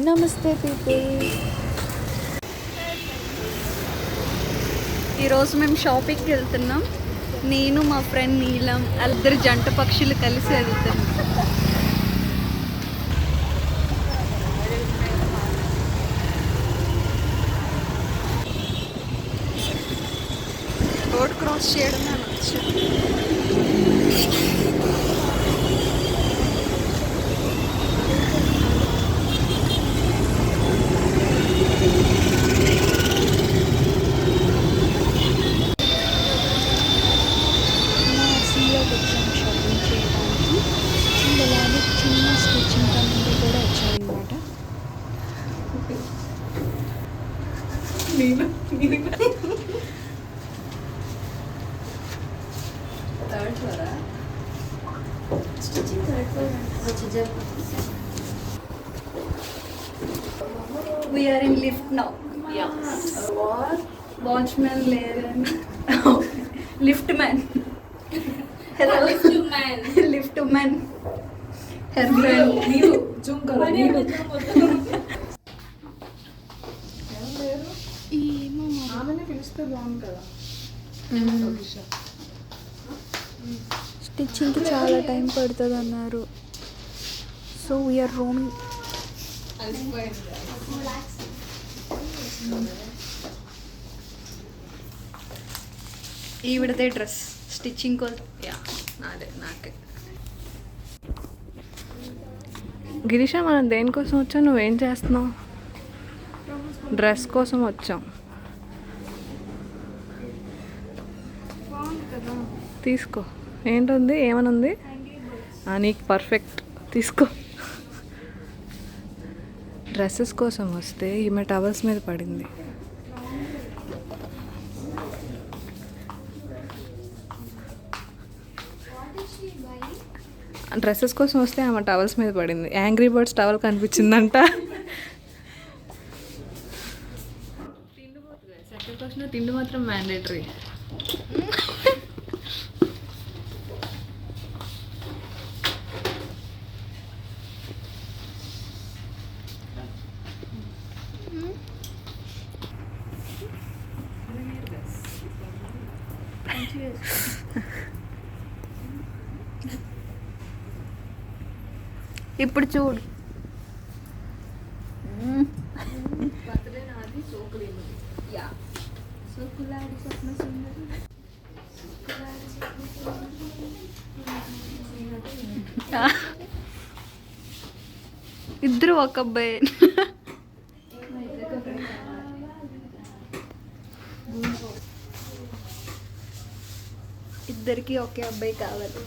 నమస్తే పీపుల్. ఈరోజు మేము షాపింగ్కి వెళ్తున్నాం. నేను మా ఫ్రెండ్ నీలం వాళ్ళిద్దరు జంట పక్షులు కలిసి వెళ్తున్నాం. రోడ్ క్రాస్ చేయడం అనొచ్చు. షాపింగ్ చేయడానికి అలాగే చిన్న స్టిచ్చింగ్ పనులు కూడా వచ్చాయన్నమాట. We are in lift now. Yes. What? Watchman లేరని. Lift man. Hello. Lift man. Her friend. నీరు జూమ్ కరా నీరు. ఏమో ఆమెనే పిలిస్తే బాగుంది కదా. స్టిచ్చింగ్కి చాలా టైం పడుతుంది అన్నారు. So we're roaming. ఈవిడదే డ్రెస్ స్టిచ్చింగ్ కోసం. నాదే నాకే. గిరీష, మనం దేనికోసం వచ్చాం? నువ్వేం చేస్తున్నావు? డ్రెస్ కోసం వచ్చాం. తీసుకో. ఏంటుంది? ఏమనుంది? నీకు పర్ఫెక్ట్. తీసుకో. డ్రెస్సెస్ కోసం వస్తే ఈమె టవల్స్ మీద పడింది. డ్రెస్సెస్ కోసం వస్తే ఆమె టవల్స్ మీద పడింది. యాంగ్రీ బర్డ్స్ టవల్ కనిపించిందంట. సెకండ్ క్వశ్చన్, తిండి మాత్రం మ్యాండేటరీ. ఇప్పుడు చూడు. ఇద్దరు ఒక అబ్బాయి. ఇద్దరికి ఒకే అబ్బాయి కావాలి.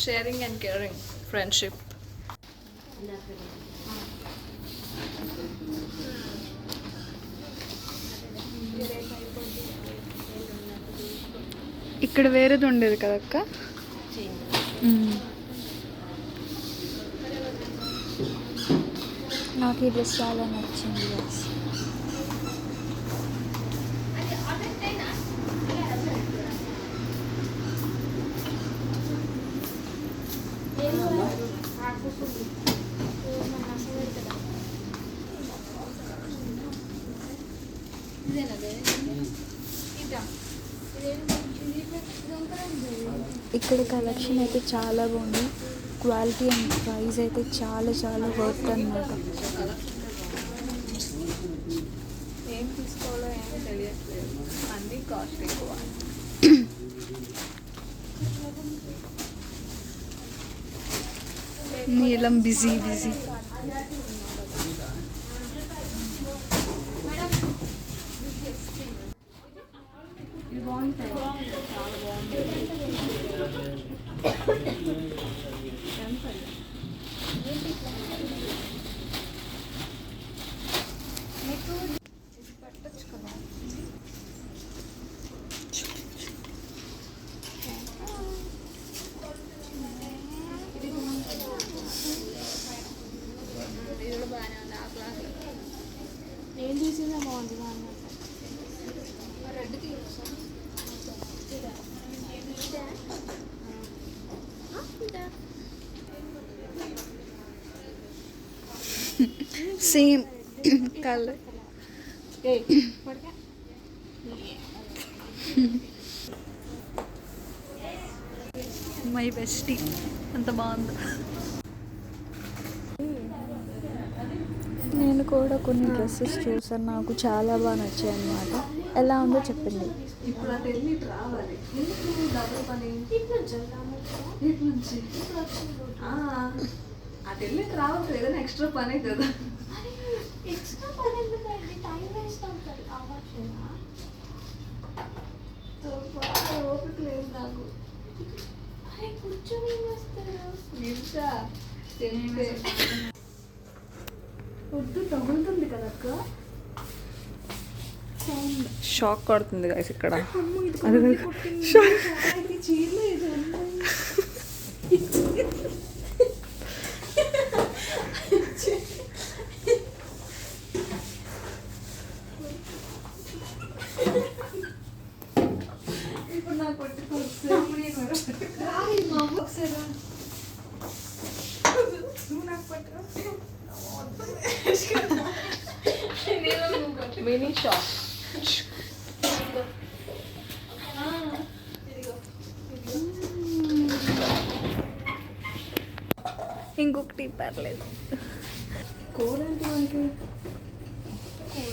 Sharing and caring, friendship. ఇక్కడ వేరేది ఉండేది కదక్క. నాకు ఈ డ్రెస్ చాలా నచ్చింది. ఇక్కడ కలెక్షన్ అయితే చాలా బాగుంది. క్వాలిటీ అండ్ ప్రైస్ అయితే చాలా చాలా వర్త్ అన్నమాట. ఏం తీసుకోవాలో ఏం తెలియట్లేదు, అన్నీ కాస్ట్ ఎక్కువ. నీలం బిజీ. నేను చూసిందే బాగుంది. Same colour. మై బెస్టీ అంత బాగుంది. నేను కూడా కొన్ని డ్రెస్సెస్ చూసాను, నాకు చాలా బాగా నచ్చాయి అన్నమాట. ఎలా ఉందో చెప్పండి. ఇప్పుడు అటు వెళ్ళి ఇటు రావాలి. ఎందుకు డబుల్ పని? ఇటు నుంచి అటు వెళ్ళి ఇటు రావచ్చు. ఏదైనా ఎక్స్ట్రా పనే కదా. ఎక్స్ట్రా పని ఎందుకండి? టైం వేస్ట్ అవుతుంది. అవ్వట్లేదా? ఓపిక లేదు నాకు. అరే కూర్చొని ఏం చేస్తారు? నిమిషా చెప్తే వద్దు, తగులుతుంది కదా అక్క. షాక్ కొడుతుంది గైస్ ఇక్కడ. చీరలో ఇది ఇప్పుడు నాకు పట్టుకోవచ్చు. Mini shop. ఇంకొకటి పర్లేదు. కూర ఏంటి మనకి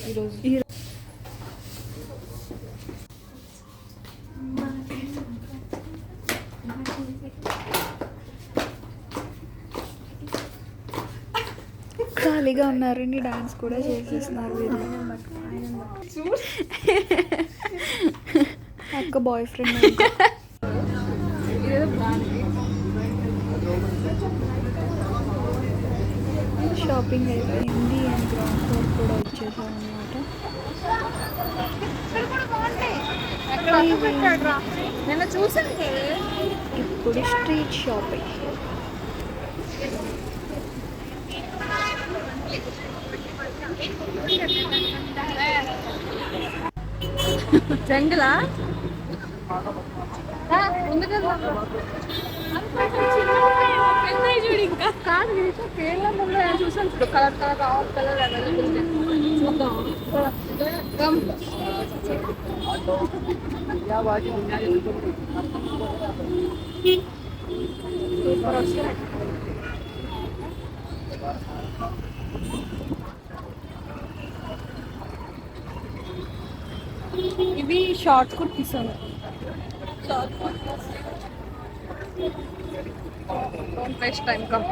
ఈరోజు? ఖాళీగా ఉన్నారని డాన్స్ కూడా చేసేస్తున్నారు వీళ్ళు. అక్క బాయ్ ఫ్రెండ్ షాపింగ్ అయిపోయింది అండ్ గ్రౌండ్ ఫ్లోర్ కూడా వచ్చేసాం అన్నమాట. నిన్న చూసాను. ఇప్పుడు స్ట్రీట్ షాపింగ్. జంగలా చూడు. ఇంకా కాదు కేరళ చూసాను. చూడు colour colour of colour available. చూద్దాం. ఇవి షార్ట్ కుర్తీస్ ఉన్నాయి. Don't waste time, come.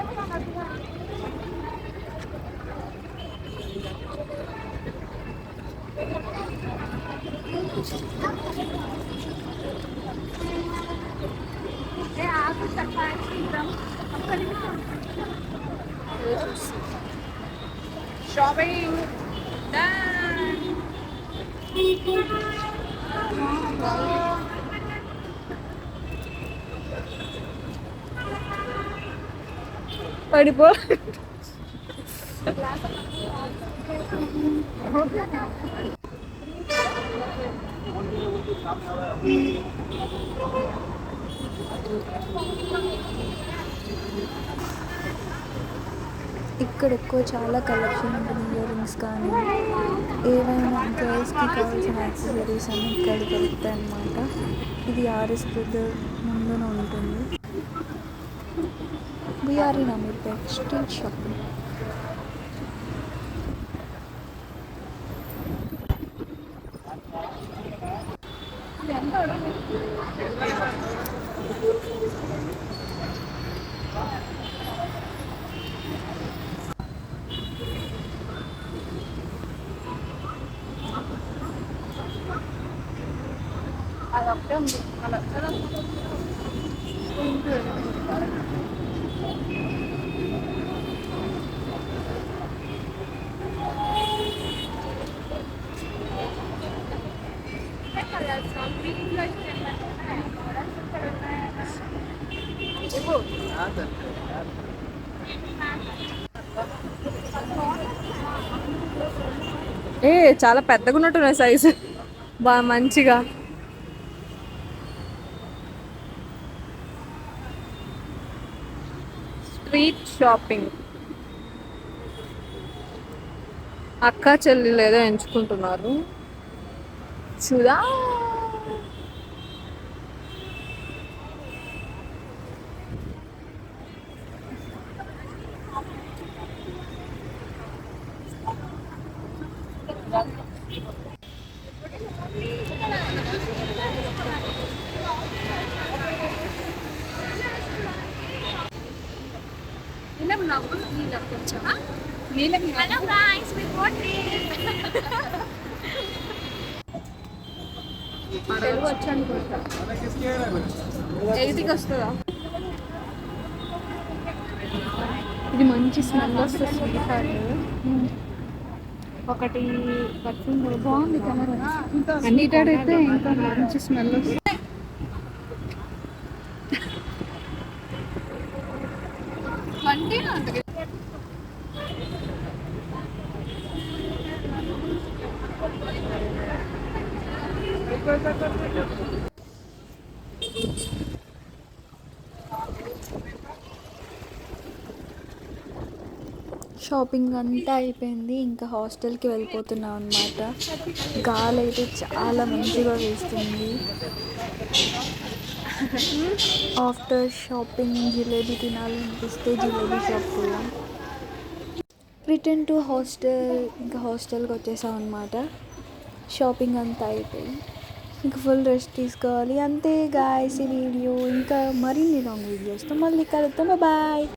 Shopping done. పడిపో. ఇక్కడ ఎక్కువ చాలా కలెక్షన్ ఉంటుంది. ఇయర్ రింగ్స్ కానీ ఏవైనా గర్ల్స్కి కావాల్సిన యాక్సెసరీస్ అన్నీ ఇక్కడ దొరుకుతాయి అన్నమాట. ఇది ఆర్ఎస్ బ్రదర్ ముందున ఉంటుంది. We are in Ameerpet street shopping. అదొకటే ఉంది. అలా చాలా పెద్దగా ఉన్నట్టున్నాయి సైజు. బాగా మంచిగా. Street shopping. అక్క చెల్లి ఏదో ఎంచుకుంటున్నారు చూదా. Hello guys, we bought this. Telugu వచ్చి అనుకుంటా. 8కి వస్తుందా? ఇది మంచి స్మెల్ వస్తుంది. స్వీట్ హార్ట్ ఒకటి పర్ఫ్యూమ్ బాగుంది కలర్. అన్నిటైతే ఇంకా మంచి స్మెల్ వస్తుంది. షాపింగ్ అంతా అయిపోయింది, ఇంకా హాస్టల్కి వెళ్ళిపోతున్నాం అనమాట. గాలి అయితే చాలా మంచిగా వేస్తుంది. ఆఫ్టర్ షాపింగ్ జిలేబీ తినాలనిపిస్తే జిలేబీ షాప్కి వెళ్ళాం. రిటర్న్ టు హాస్టల్, ఇంకా హాస్టల్కి వచ్చేసాం అనమాట. షాపింగ్ అంతా అయిపోయింది, ఇంకా ఫుల్ రెస్ట్ తీసుకోవాలి. అంతే గాయ్స్ ఈ వీడియో. ఇంకా మరిన్ని లాంగ్ వీడియోస్తో మళ్ళీ కలుద్దాం. బాయ్.